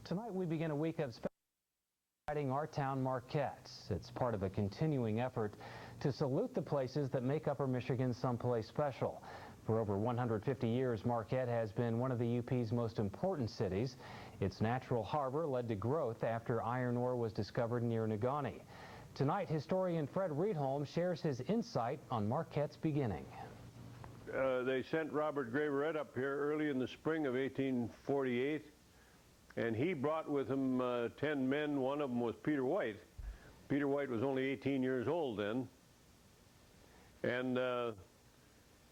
Tonight we begin a week of celebrating our town Marquette. It's part of a continuing effort to salute the places that make Upper Michigan someplace special. For over 150 years, Marquette has been one of the UP's most important cities. Its natural harbor led to growth after iron ore was discovered near Negaunee. Tonight, historian Fred Rydholm shares his insight on Marquette's beginning. They sent Robert Graveret up here early in the spring of 1848, and he brought with him 10 men. One of them was Peter White. Peter White was only 18 years old then, and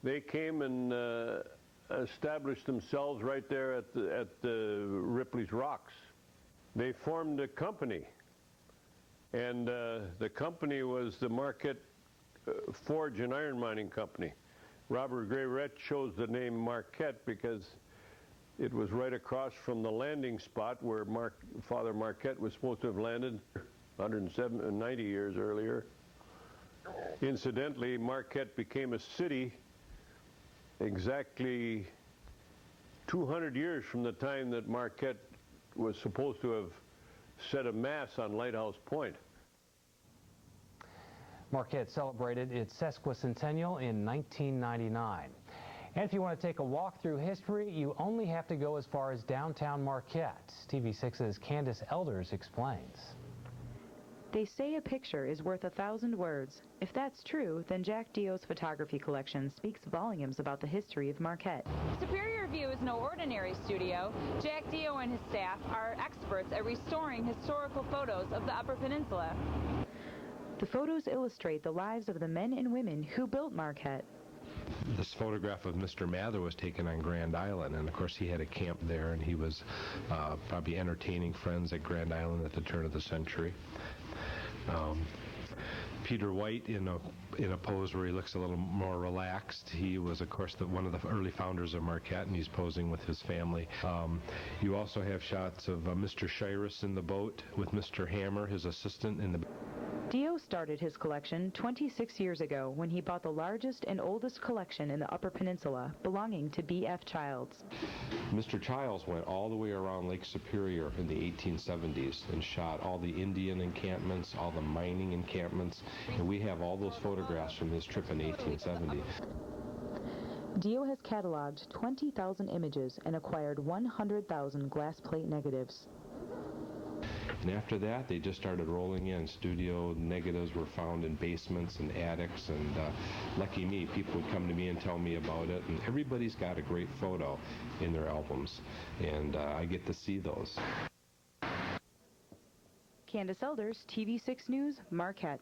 they came and established themselves right there at the Ripley's Rocks. They formed a company, and the company was the Marquette Forge and Iron Mining Company. Robert Graveret chose the name Marquette because it was right across from the landing spot where Father Marquette was supposed to have landed 190 years earlier. Incidentally, Marquette became a city exactly 200 years from the time that Marquette was supposed to have set a mass on Lighthouse Point. Marquette celebrated its sesquicentennial in 1999. And if you want to take a walk through history, you only have to go as far as downtown Marquette. TV6's Candace Elders explains. They say a picture is worth 1,000 words. If that's true, then Jack Dio's photography collection speaks volumes about the history of Marquette. Superior View is no ordinary studio. Jack Dio and his staff are experts at restoring historical photos of the Upper Peninsula. The photos illustrate the lives of the men and women who built Marquette. This photograph of Mr. Mather was taken on Grand Island, and of course he had a camp there, and he was probably entertaining friends at Grand Island at the turn of the century. Peter White in a pose where he looks a little more relaxed. He was, of course, one of the early founders of Marquette, and he's posing with his family. You also have shots of Mr. Shiras in the boat with Mr. Hammer, his assistant, in the. Dio started his collection 26 years ago when he bought the largest and oldest collection in the Upper Peninsula, belonging to B.F. Childs. Mr. Childs went all the way around Lake Superior in the 1870s and shot all the Indian encampments, all the mining encampments, and we have all those photographs from his trip in 1870. Dio has cataloged 20,000 images and acquired 100,000 glass plate negatives. And after that, they just started rolling in. Studio negatives were found in basements and attics, and lucky me, people would come to me and tell me about it, and everybody's got a great photo in their albums, and I get to see those. Candace Elders, TV6 News, Marquette.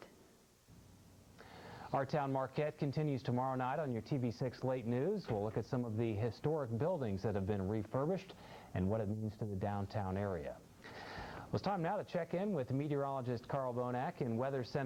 Our town Marquette continues tomorrow night on your TV6 Late News. We'll look at some of the historic buildings that have been refurbished and what it means to the downtown area. Well, it's time now to check in with meteorologist Carl Bonak in Weather Center.